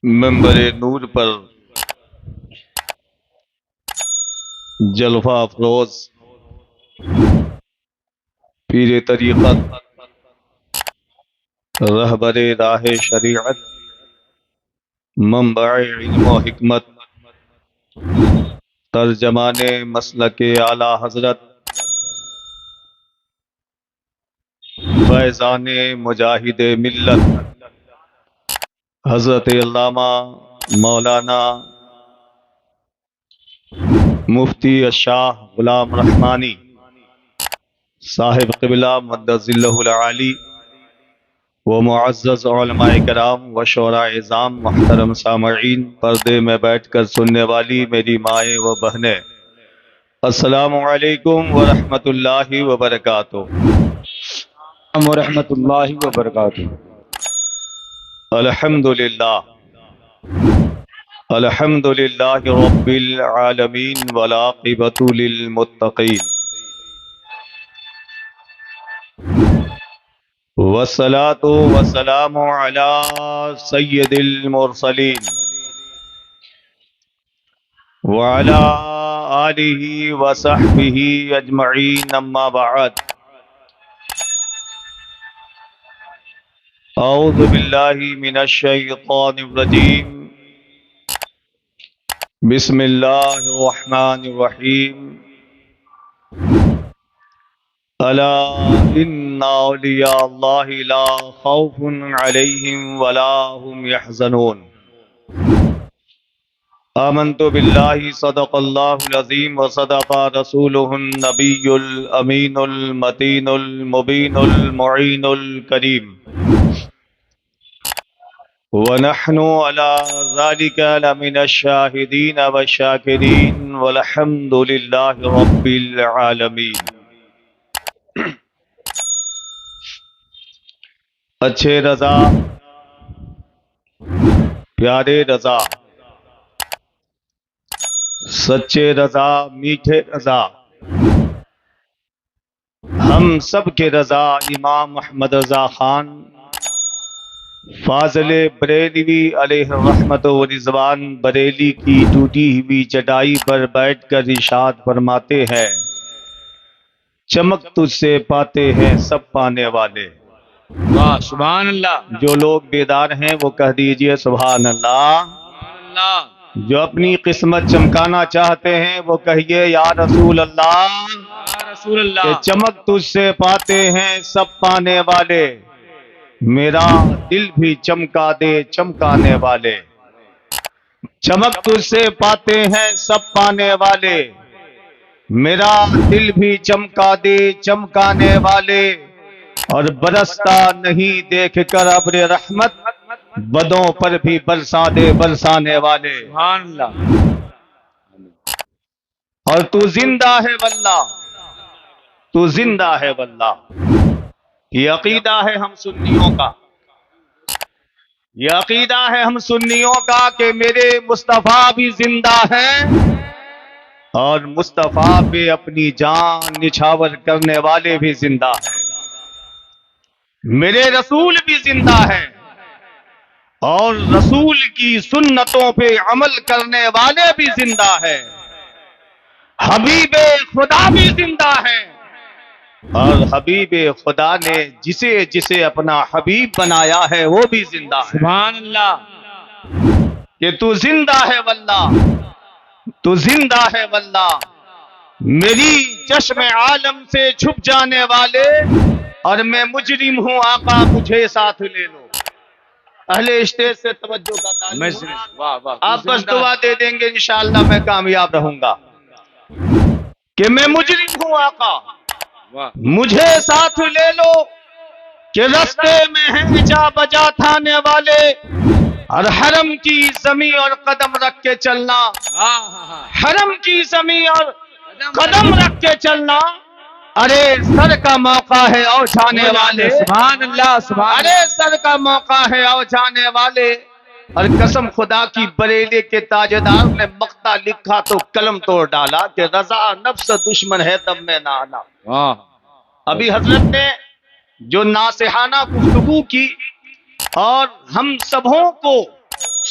منبر نور پر جلوہ افروز پیر طریقت رہبر راہ شریعت منبع علم و حکمت ترجمان مسلک اعلی حضرت فیضان مجاہد ملت حضرت علامہ مولانا مفتی الشاہ غلام رحمانی صاحب قبلہ مدظ اللہ العالی و معزز علماء کرام و شعراء عظام، محترم سامعین، پردے میں بیٹھ کر سننے والی میری مائیں و بہنیں، السلام علیکم ورحمۃ اللہ وبرکاتہ۔ ورحمۃ اللہ وبرکاتہ۔ الحمد للہ رب العالمین والعاقبۃ للمتقین، والصلاۃ والسلام علی سید المرسلین وعلی آلہ وصحبہ اجمعین، اما بعد۔ اعوذ باللہ من الشیطان الرجیم، بسم اللہ الرحمن الرحیم، الا ان اولیاء اللہ لا خوف علیہم ولا هم يحزنون۔ آمنت باللہ صدق اللہ العظیم وصدق رسولہ النبی الامین المتین المبین المعین الکریم، ونحن على ذلك لمن الشاہدین والشاکرین، والحمد للہ رب العالمین۔ اچھے رضا، پیارے رضا، سچے رضا، میٹھے رضا، ہم سب کے رضا امام محمد رضا خان فاضل بریلوی علیہ رحمت و رضوان بریلی کی ٹوٹی ہوئی چٹائی پر بیٹھ کر ارشاد فرماتے ہیں، چمک تجھ سے پاتے ہیں سب پانے والے۔ واہ، سبحان اللہ۔ جو لوگ بیدار ہیں وہ کہہ دیجئے سبحان اللہ۔ جو اپنی قسمت چمکانا چاہتے ہیں وہ کہیے یا رسول اللہ، یا رسول اللہ۔ کہ چمک تجھ سے پاتے ہیں سب پانے والے، میرا دل بھی چمکا دے چمکانے والے۔ چمک تجھ سے پاتے ہیں سب پانے والے، میرا دل بھی چمکا دے چمکانے والے، اور برستا نہیں دیکھ کر ابر رحمت، بدوں پر بھی برسا دے برسانے والے۔ سبحان اللہ۔ اور تو زندہ ہے واللہ، تو زندہ ہے واللہ۔ یہ عقیدہ ہے ہم سنیوں کا، یہ عقیدہ ہے ہم سنیوں کا کہ میرے مصطفیٰ بھی زندہ ہے، اور مصطفیٰ پہ اپنی جان نچھاور کرنے والے بھی زندہ ہیں۔ میرے رسول بھی زندہ ہے، اور رسول کی سنتوں پہ عمل کرنے والے بھی زندہ ہیں۔ حبیب خدا بھی زندہ ہے، اور حبیب خدا نے جسے جسے اپنا حبیب بنایا ہے وہ بھی زندہ ہے۔ سبحان اللہ۔ کہ تو زندہ ہے واللہ، تو زندہ ہے واللہ، میری چشم عالم سے چھپ جانے والے، اور میں مجرم ہوں آقا مجھے ساتھ لے لو۔ اہل اسٹیج سے توجہ کا تعلق، واہ واہ۔ آپ بس دعا دے دیں گے انشاءاللہ میں کامیاب رہوں گا، کہ میں مجرم ہوں آقا مجھے ساتھ لے لو، کہ رستے میں ہیں جا بجا تھانے والے، اور حرم کی زمین اور قدم رکھ کے چلنا، حرم کی زمین اور قدم رکھ کے چلنا، ارے سر کا موقع ہے او جانے والے۔ سبحان اللہ، سبحان ارے سر کا موقع ہے او جانے والے، اور قسم خدا کی بریلی کے تاجدار نے مقطع لکھا تو قلم توڑ ڈالا، کہ رضا نفس دشمن ہے تب میں نہ آنا۔ واہ۔ ابھی حضرت نے جو ناصحانہ گفتگو کی، اور ہم سبوں کو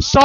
100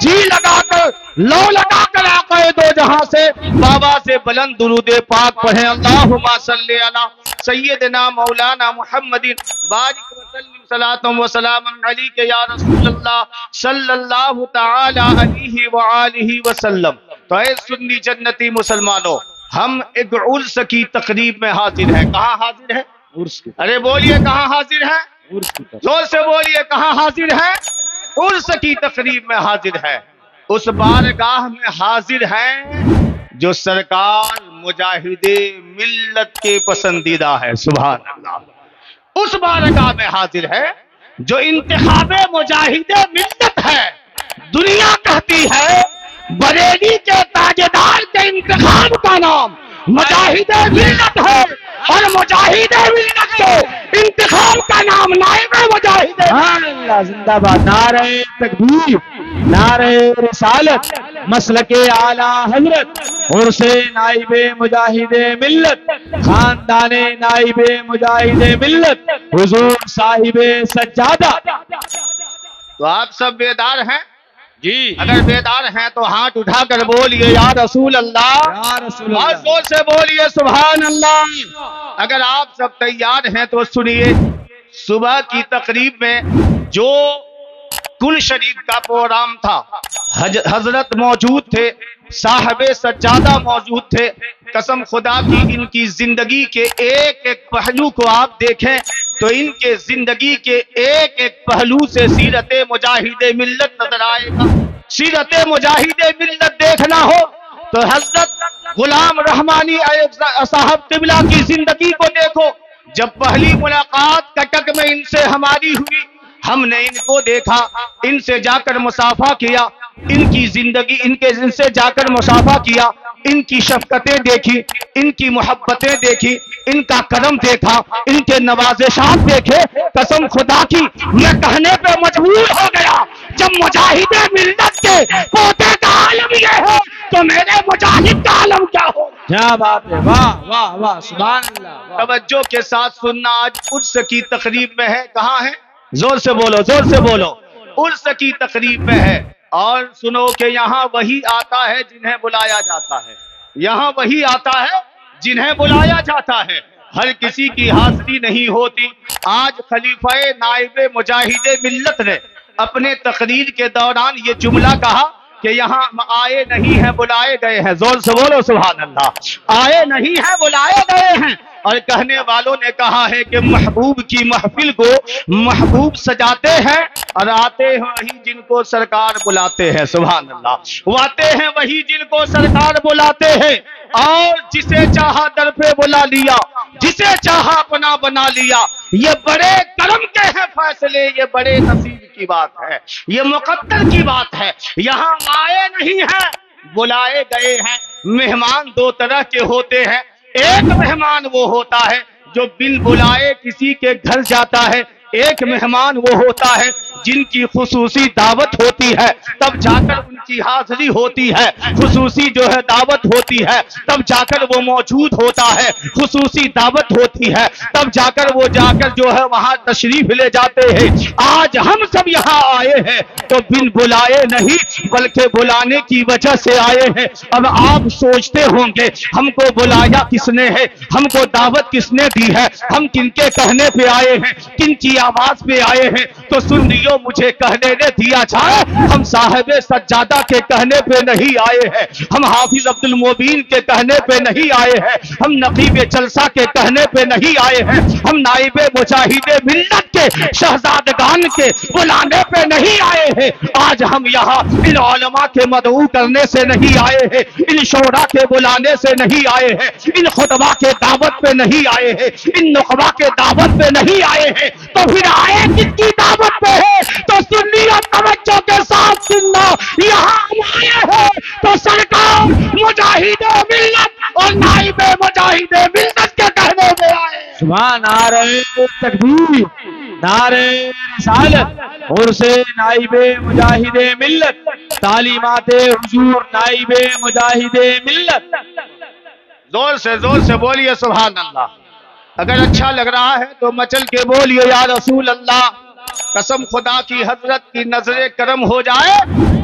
جی لگا کر لو لگا کر آقا دو جہاں سے بابا سے بلند درود پاک پڑھیں. اللہم صلی علی سیدنا مولانا محمد بارک وسلم صلاۃ و سلام علیک یا رسول اللہ صلی اللہ تعالی علیہ وآلہ وسلم. تو اے سنی جنتی مسلمانوں، ہم ایک عرس کی تقریب میں حاضر ہیں. کہاں حاضر ہیں؟ ارے بولیے کہاں حاضر ہیں؟ زور سے بولیے کہاں حاضر ہیں؟ عرس کی تقریب میں حاضر ہے. اس بارگاہ میں حاضر ہیں جو سرکار مجاہد ملت کے پسندیدہ ہے. سبحان اللہ. اس بارگاہ میں حاضر ہے جو انتخاب مجاہد ملت ہے. دنیا کہتی ہے بریلی کے تاجدار کے انتخاب کا نام مجاہد ملت ہے، اور مجاہد ملت کے انتخاب کا نام نائب مجاہد. سبحان اللہ، زندہ باد. نعرہ تکبیر، نعرہ رسالت، مسلک اعلیٰ حضرت، عرس نائب مجاہد ملت، خاندان نائب مجاہد ملت، حضور صاحب سجادہ. تو آپ سب بیدار ہیں؟ جی اگر بیدار ہیں تو ہاتھ اٹھا کر بولیے یا رسول اللہ. یا رسول اور اللہ. زور سے بولیے سبحان اللہ. اگر آپ سب تیار ہیں تو سنیے، صبح کی تقریب میں جو کل شریف کا پروگرام تھا، حضرت موجود تھے، صاحب سجادہ موجود تھے. قسم خدا کی ان کی زندگی کے ایک ایک پہلو کو آپ دیکھیں تو ان کے زندگی کے ایک ایک پہلو سے سیرت مجاہد ملت نظر آئے گا. سیرت مجاہد ملت دیکھنا ہو تو حضرت غلام رحمانی صاحب قبلہ کی زندگی کو دیکھو. جب پہلی ملاقات کٹک میں ان سے ہماری ہوئی، ہم نے ان کو دیکھا، ان سے جا کر مصافحہ کیا، ان کی زندگی ان سے جا کر مصافحہ کیا، ان کی شفقتیں دیکھی، ان کی محبتیں دیکھی، ان کا کرم دیکھا، ان کے نوازشات دیکھے. قسم خدا کی میں کہنے پہ مجبور ہو گیا، جب مجاہد ملت کے پوتے کا عالم یہ ہے تو میرے مجاہد کا عالم کیا ہو. کیا بات ہے، واہ واہ واہ، سبحان اللہ. واہ. توجہ کے ساتھ سننا. آج عرس کی تقریب میں ہے. کہاں ہے؟ زور سے بولو، زور سے بولو. عرس کی تقریب میں ہے. اور سنو کہ یہاں وہی آتا ہے جنہیں بلایا جاتا ہے. یہاں وہی آتا ہے جنہیں بلایا جاتا ہے. ہر کسی کی حاضری نہیں ہوتی. آج خلیفہ نائب مجاہد ملت نے اپنے تقریر کے دوران یہ جملہ کہا کہ یہاں آئے نہیں ہیں بلائے گئے ہیں. زور سے بولو سبحان اللہ. آئے نہیں ہیں بلائے گئے ہیں. اور کہنے والوں نے کہا ہے کہ محبوب کی محفل کو محبوب سجاتے ہیں اور آتے ہیں وہی جن کو سرکار بلاتے ہیں. سبحان اللہ. وہ آتے ہیں وہی جن کو سرکار بلاتے ہیں، اور جسے چاہا در پہ بلا لیا، جسے چاہا اپنا بنا لیا. یہ بڑے کرم کے ہیں فیصلے، یہ بڑے نصیب کی بات ہے، یہ مقدر کی بات ہے. یہاں آئے نہیں ہیں بلائے گئے ہیں. مہمان دو طرح کے ہوتے ہیں. ایک مہمان وہ ہوتا ہے جو بن بلائے کسی کے گھر جاتا ہے. ایک مہمان وہ ہوتا ہے جن کی خصوصی دعوت ہوتی ہے تب جا کر ان کی حاضری ہوتی ہے. خصوصی جو ہے دعوت ہوتی ہے تب جا کر وہ موجود ہوتا ہے. خصوصی دعوت ہوتی ہے تب جا کر وہ جا کر جو ہے وہاں تشریف لے جاتے ہیں. آج ہم سب یہاں آئے ہیں تو بن بلائے نہیں بلکہ بلانے کی وجہ سے آئے ہیں. اب آپ سوچتے ہوں گے ہم کو بلایا کس نے ہے، ہم کو دعوت کس نے دی ہے، ہم کن کے کہنے پہ آئے ہیں، کن کی آواز پہ آئے ہیں. تو سن لیو مجھے کہنے نے دیا جائے، ہم صاحب سجادہ کے کہنے پہ نہیں آئے ہیں، ہم حافظ عبد المبین کے کہنے پہ نہیں آئے ہیں، ہم نقیب جلسہ کے کہنے پہ نہیں آئے ہیں، ہم نائب مجاہد ملت کے شہزادگان کے بلانے پہ نہیں آئے ہیں. آج ہم یہاں ان علماء کے مدعو کرنے سے نہیں آئے ہیں، ان شعراء کے بلانے سے نہیں آئے ہیں، ان خطبہ کے دعوت پہ نہیں آئے ہیں، ان نخبہ کے دعوت پہ نہیں آئے ہیں. تو پھر آئے کس کی دعوت پہ ہے؟ تو سنی اور توجہ کے ساتھ سننا. یہاں ہم آئے ہیں تو سرکار مجاہد ملت اور نائب مجاہد ملت کے کہنے میں آئے. سبحان. نعرہ تکبیر، نعرہ رسالت، عرس نائب مجاہد ملت، تعلیمات حضور نائب مجاہد ملت. زور سے بولیے سبحان اللہ. اگر اچھا لگ رہا ہے تو مچل کے بولیے یا رسول اللہ. قسم خدا کی حضرت کی نظر کرم ہو جائے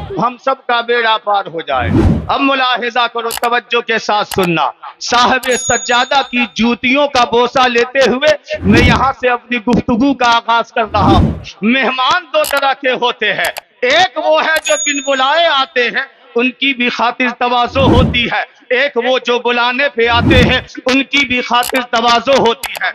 تو ہم سب کا بیڑا پار ہو جائے۔ اب ملاحظہ کرو، توجہ کے ساتھ سننا۔ صاحب سجادہ کی جوتیوں کا بوسہ لیتے ہوئے میں یہاں سے اپنی گفتگو کا آغاز کر رہا ہوں۔ مہمان دو طرح کے ہوتے ہیں، ایک وہ ہے جو بن بلائے آتے ہیں، ان کی بھی خاطر تواضع ہوتی ہے، ایک وہ جو بلانے پہ آتے ہیں ان کی بھی خاطر تواضع ہوتی ہے۔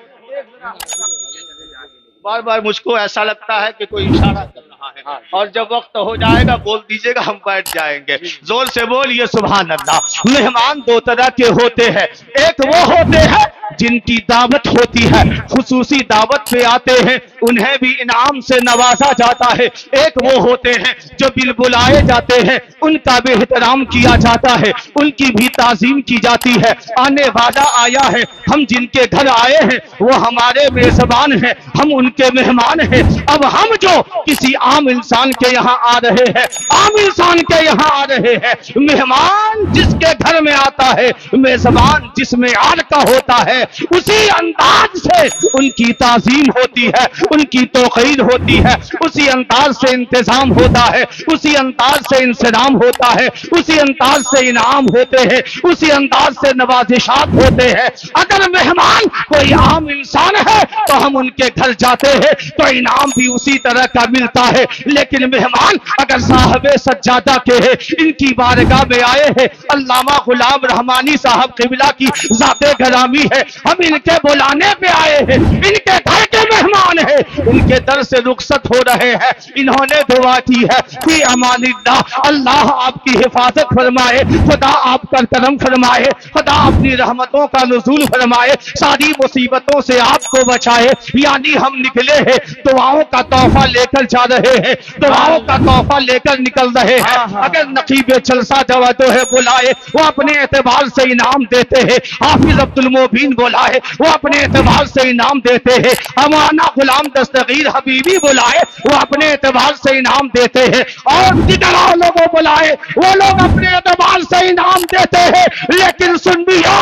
بار بار مجھ کو ایسا لگتا ہے کہ کوئی اشارہ کر رہا ہے، اور جب وقت ہو جائے گا بول دیجئے گا، ہم بیٹھ جائیں گے۔ زور سے بولیے سبحان اللہ۔ مہمان دو طرح کے ہوتے ہیں، ایک وہ ہوتے ہیں جن کی دعوت ہوتی ہے، خصوصی دعوت پہ آتے ہیں، انہیں بھی انعام سے نوازا جاتا ہے، ایک وہ ہوتے ہیں جو بل بلائے جاتے ہیں، ان کا بھی احترام کیا جاتا ہے، ان کی بھی تعظیم کی جاتی ہے۔ آنے والا آیا ہے، ہم جن کے گھر آئے ہیں وہ ہمارے میزبان ہیں، ہم ان کے مہمان ہیں۔ اب ہم جو کسی عام انسان کے یہاں آ رہے ہیں، عام انسان کے یہاں آ رہے ہیں، مہمان جس کے گھر میں آتا ہے، میزبان جس میں آر کا ہوتا ہے، اسی انداز سے ان کی تعظیم ہوتی ہے، ان کی توقیر ہوتی ہے، اسی انداز سے انتظام ہوتا ہے، اسی انداز سے انسلام ہوتا ہے، اسی انداز سے انعام ہوتے ہیں، اسی انداز سے نوازشات ہوتے ہیں۔ اگر مہمان کوئی عام انسان ہے تو ہم ان کے گھر جاتے ہیں تو انعام بھی اسی طرح کا ملتا ہے، لیکن مہمان اگر صاحب سجادہ کے ہیں، ان کی بارگاہ میں آئے ہیں، علامہ غلام رحمانی صاحب قبلہ کی ذات گرامی ہے، ہم ان کے بلانے پہ آئے ہیں، ان کے گھر کے مہمان ہیں، ان کے در سے رخصت ہو رہے ہیں، انہوں نے دعا کی ہے فی امان اللہ، اللہ آپ کی حفاظت فرمائے، خدا آپ کا کرم فرمائے، خدا اپنی رحمتوں کا نزول فرمائے، ساری مصیبتوں سے آپ کو بچائے۔ یعنی ہم نکلے ہیں دعاؤں کا تحفہ لے کر جا رہے ہیں، دعاؤں کا تحفہ لے کر نکل رہے ہیں۔ اگر نقیب جلسہ جو ہے بلائے وہ اپنے اعتبار سے انعام دیتے ہیں، حافظ عبد المبین بلائے وہ اپنے اعتبار سے انعام دیتے ہیں، امانہ غلام دستگیر حبیبی بلائے وہ اپنے اعتبار سے انعام دیتے ہیں، اور دیگر لوگوں بلائے وہ لوگ اپنے اعتبار سے انعام دیتے ہیں۔ لیکن سنیو،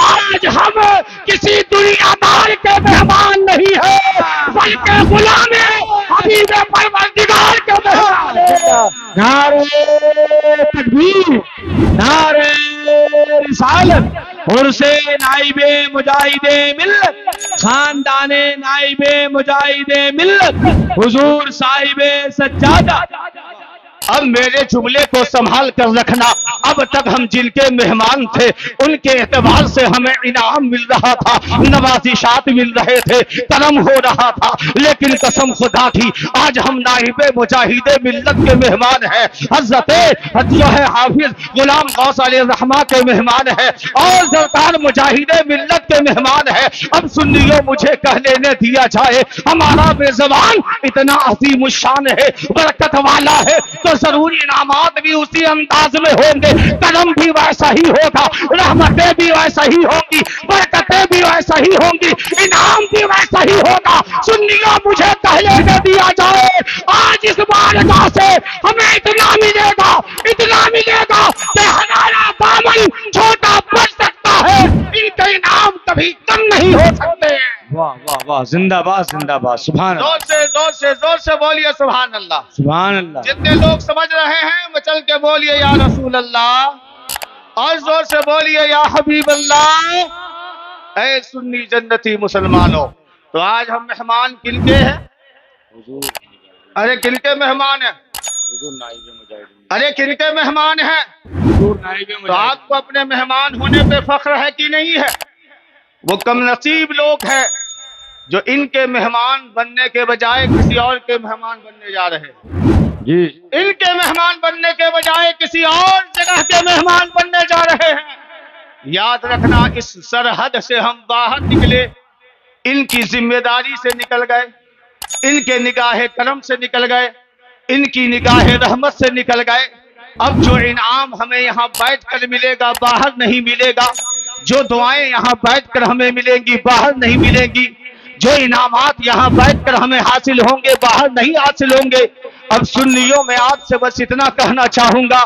آج ہم کسی دنیا دار کے مہمان نہیں ہیں، بلکہ غلام حبیب پروردگار کے مہمان ہیں۔ نعرہ تکبیر، نعرہ رسالت، عرس نائب مجاہد ملت، خاندان نائب مجاہد ملت، حضور صاحب سجادہ۔ اب میرے جملے کو سنبھال کر رکھنا، اب تک ہم جن کے مہمان تھے ان کے اعتبار سے ہمیں انعام مل رہا تھا، نوازشات مل رہے تھے، کرم ہو رہا تھا، لیکن قسم خدا کی آج ہم نائب مجاہد ملت کے مہمان ہیں، حضرت جو ہے حافظ غلام غوث علیہ الرحمہ کے مہمان ہیں، اور سرکار مجاہد ملت کے مہمان ہیں۔ اب سنیو، مجھے کہہ لینے دیا جائے، ہمارا میزبان اتنا عظیم الشان ہے، برکت والا ہے، تو ضرور انعامات بھی اسی انداز میں ہوں گے، کرم بھی ویسا ہی ہوگا، رحمتیں بھی ویسا ہی ہوں گی، برکتیں بھی ویسا ہی ہوں گی، انعام بھی ویسا ہی ہوگا۔ سنیو، مجھے کہہ لینے دیا جائے، آج اس بارگاہ سے ہمیں اتنا ملے گا کہ ہمارا دامن چھوٹا پڑ سکتا ہے، ان کے انعام کبھی کم نہیں ہو سکتے۔ واہ واہ واہ، زندہ باد زندہ باد، سبحان اللہ، زور سے بولیے سبحان اللہ۔ سبحان اللہ۔ جتنے لوگ سمجھ رہے ہیں مچل کے بولیے یا رسول اللہ، اور زور سے بولیے یا حبیب اللہ۔ اے سنی جنتی مسلمانوں، تو آج ہم مہمان کن کے ہیں؟ ارے کن کے مہمان ہیں؟ ارے کن کے مہمان ہیں؟ تو آپ کو اپنے مہمان ہونے پہ فخر ہے کہ نہیں ہے؟ وہ کم نصیب لوگ ہیں جو ان کے مہمان بننے کے بجائے کسی اور کے مہمان بننے جا رہے ہیں، جی، ان کے مہمان بننے کے بجائے کسی اور جگہ کے مہمان بننے جا رہے ہیں۔ یاد رکھنا، اس سرحد سے ہم باہر نکلے، ان کی ذمہ داری سے نکل گئے، ان کے نگاہ کرم سے نکل گئے، ان کی نگاہ رحمت سے نکل گئے۔ اب جو انعام ہمیں یہاں بیٹھ کر ملے گا باہر نہیں ملے گا، جو دعائیں یہاں بیٹھ کر ہمیں ملیں گی باہر نہیں ملیں گی، جو انعامات یہاں بیٹھ کر ہمیں حاصل ہوں گے باہر نہیں حاصل ہوں گے۔ اب سنیوں میں آپ سے بس اتنا کہنا چاہوں گا،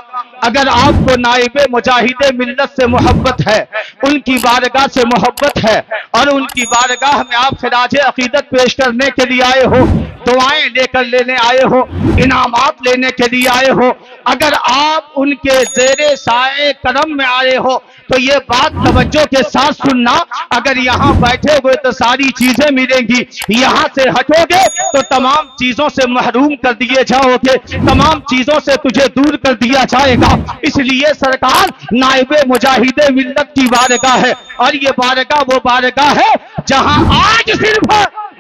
اگر آپ کو نائب مجاہد ملت سے محبت ہے، ان کی بارگاہ سے محبت ہے، اور ان کی بارگاہ میں آپ خراج عقیدت پیش کرنے کے لیے آئے ہو، دعائیں لے کر لینے آئے ہو، انعامات لینے کے لیے آئے ہو، اگر آپ ان کے زیر سائے کرم میں آئے ہو تو یہ بات توجہ کے ساتھ سننا، اگر یہاں بیٹھے ہوئے تو ساری چیزیں ملیں گی، یہاں سے ہٹو گے تو تمام چیزوں سے محروم کر دیے جاؤ گے، تمام چیزوں سے تجھے دور کر دیا جائے گا۔ اس لیے سرکار نائب مجاہد ملت کی بارگاہ ہے، اور یہ بارگاہ وہ بارگاہ ہے جہاں آج صرف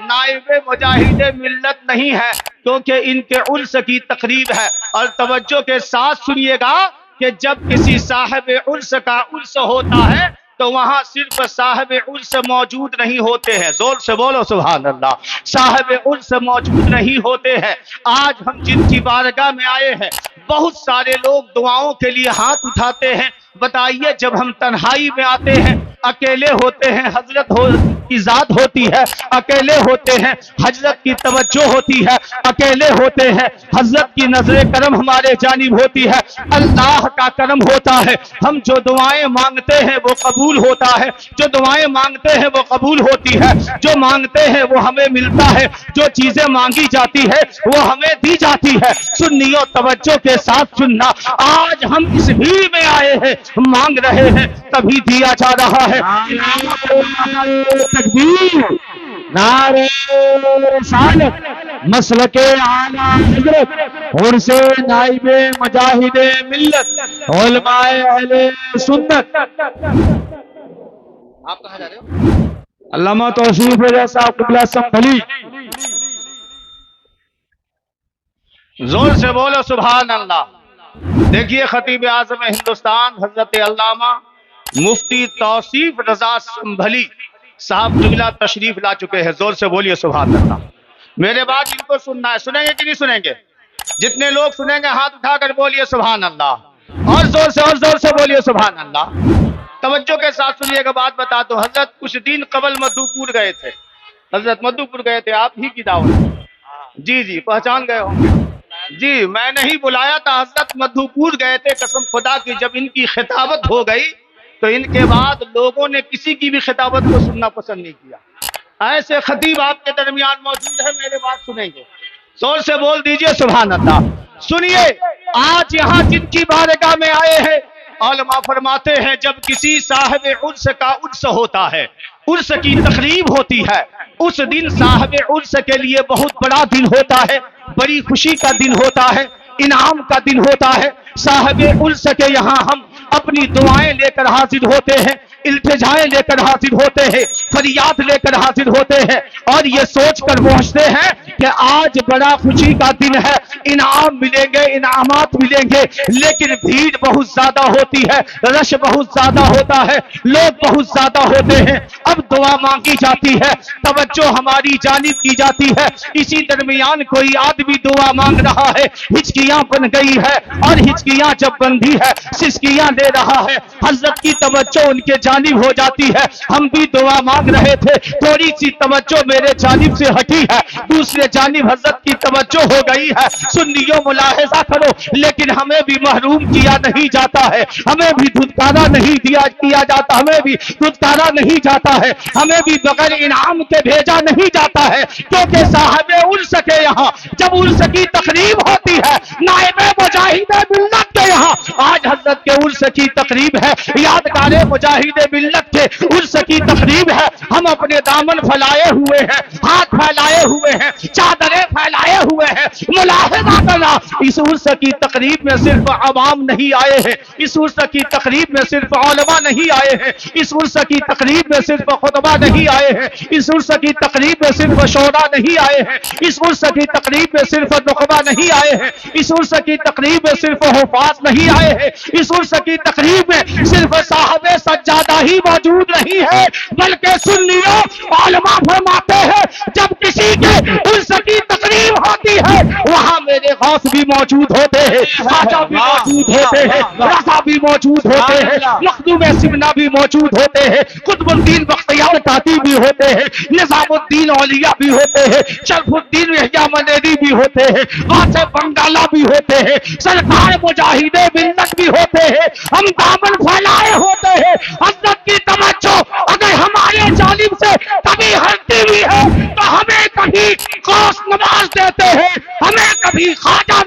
نائب مجاہد ملت نہیں ہے، کیونکہ ان کے عرس کی تقریب ہے۔ اور توجہ کے ساتھ سنیے گا کہ جب کسی صاحب عرس کا عرس ہوتا ہے تو وہاں صرف صاحب عرس موجود نہیں ہوتے ہیں، زور سے بولو سبحان اللہ، صاحب عرس موجود نہیں ہوتے ہیں۔ آج ہم جن کی بارگاہ میں آئے ہیں، بہت سارے لوگ دعاؤں کے لیے ہاتھ اٹھاتے ہیں۔ بتائیے جب ہم تنہائی میں آتے ہیں، اکیلے ہوتے ہیں، حضرت کی ذات ہوتی ہے، اکیلے ہوتے ہیں، حضرت کی توجہ ہوتی ہے، اکیلے ہوتے ہیں، حضرت کی نظر کرم ہمارے جانب ہوتی ہے، اللہ کا کرم ہوتا ہے، ہم جو دعائیں مانگتے ہیں وہ قبول ہوتا ہے، جو دعائیں مانگتے ہیں وہ قبول ہوتی ہے، جو مانگتے ہیں وہ ہمیں ملتا ہے، جو چیزیں مانگی جاتی ہے وہ ہمیں دی جاتی ہے۔ سنیو توجہ کے ساتھ سننا، آج ہم اس بھیڑ میں آئے ہیں، مانگ رہے ہیں، تبھی دیا جا رہا ہے۔ تکبیر، نعرہ رسالت، مسلک اعلیٰ حضرت عرس نائب مجاہد ملت علماء اہل سنت۔ آپ کہاں جا رہے ہو؟ علامہ توصیف رضا صاحب قبلہ سنبھلی، زور سے بولو سبحان اللہ۔ دیکھیے خطیب اعظم ہندوستان حضرت علامہ مفتی توصیف رضا سنبھلی صاحب قبلہ تشریف لا چکے ہیں، زور سے بولیے سبحان اللہ۔ میرے بات ان کو سننا ہے، سنیں گے کہ نہیں سنیں گے؟ جتنے لوگ سنیں گے ہاتھ اٹھا کر بولیے سبحان اللہ، اور زور سے بولیے سبحان اللہ۔ توجہ کے ساتھ سنیے گا، بات بتا دو، حضرت کچھ دن قبل مدھوپور گئے تھے، حضرت مدھوپور گئے تھے آپ ہی کی دعوت، جی پہچان گئے ہوں گے، جی میں نہیں بلایا تھا، حضرت مدھوپور گئے تھے، قسم خدا کی جب ان کی خطابت ہو گئی تو ان کے بعد لوگوں نے کسی کی بھی خطابت کو سننا پسند نہیں کیا۔ ایسے خطیب آپ کے درمیان موجود ہے، میرے بات سنیں گے، زور سے بول دیجئے سبحان اللہ۔ سنیے، آج یہاں جن کی بارگاہ میں آئے ہیں، علماء فرماتے ہیں جب کسی صاحب عرس کا عرس ہوتا ہے، عرس کی تقریب ہوتی ہے، اس دن صاحب عرس کے لیے بہت بڑا دن ہوتا ہے، بڑی خوشی کا دن ہوتا ہے، انعام کا دن ہوتا ہے۔ صاحب عرس کے یہاں ہم اپنی دعائیں لے کر حاضر ہوتے ہیں، التجائیں لے کر حاضر ہوتے ہیں، فریاد لے کر حاضر ہوتے ہیں، اور یہ سوچ کر پہنچتے ہیں کہ آج بڑا خوشی کا دن ہے، انعام ملیں گے، انعامات ملیں گے، لیکن بھیڑ بہت زیادہ ہوتی ہے، رش بہت زیادہ ہوتا ہے، لوگ بہت زیادہ ہوتے ہیں۔ اب دعا مانگی جاتی ہے، توجہ ہماری جانب کی جاتی ہے، اسی درمیان کوئی آدمی دعا مانگ رہا ہے، ہچکیاں بن گئی ہے، اور ہچکیاں جب بندھی ہے سسکیاں لے رہا ہے، حضرت کی توجہ ان کے جانب ہو جاتی ہے۔ ہم بھی دعا مانگ رہے تھے، تھوڑی سی توجہ میرے جانب سے ہٹی ہے، دوسرے جانب حضرت کی توجہ ہو گئی ہے۔ سنیوں ملاحظہ کرو، لیکن ہمیں بھی محروم کیا نہیں جاتا ہے، ہمیں بھی دھتکارا نہیں کیا جاتا، ہمیں بھی دھتکارا نہیں جاتا ہے، ہمیں بھی بغیر انعام کے بھیجا نہیں جاتا ہے، کیونکہ صاحب عرس کے یہاں جب عرس کی تقریب ہوتی ہے، نائب مجاہد ملت کے یہاں آج حضرت کے عرس کی تقریب ہے، یادگار مجاہد ملت کے عرس کی تقریب ہے۔ ہم اپنے دامن پھیلائے ہوئے ہیں، ہاتھ پھیلائے ہوئے ہیں، چادریں پھیلائے ہوئے ہیں۔ ملاحظہ کرنا، اس عرس کی تقریب میں صرف عوام نہیں آئے ہیں، اس عرس کی تقریب میں صرف علماء نہیں آئے ہیں، اس عرس کی تقریب میں صرف خطبہ نہیں آئے ہیں، اس عرس کی تقریب میں صرف شعراء نہیں آئے ہیں، اس عرس کی تقریب میں صرف نخبہ نہیں آئے ہیں، اس عرس کی تقریب میں صرف حفاظ نہیں آئے ہیں، اس عرس کی تقریب میں صرف صاحب سجادہ ہی موجود نہیں ہے، بلکہ سنیوں علماء فرماتے ہیں جب کسی کے عرس کی تقریب ہوتی ہے وہاں میرے غوث بھی موجود ہوتے ہیں، خواجہ بھی موجود ہوتے ہیں، رضا بھی موجود ہوتے ہیں، مخدوم سمنا بھی موجود ہوتے ہیں، قطب الدین بختیار کاتی بھی ہوتے ہیں، نظام الدین اولیاء بھی ہوتے ہیں، شرف الدین یحییٰ مدنی بھی ہوتے ہیں، غوث بنگالہ بھی ہوتے ہیں، سرکار مجاہد ملت بھی ہوتے ہیں، ہم دامن پھیلائے ہوتے ہیں۔ حضرت کی توجہ اگر ہمارے جانب سے کبھی ہٹتی بھی ہے تو ہمیں کبھی غوث نواز دیتے ہیں، ہمیں کبھی خواجہ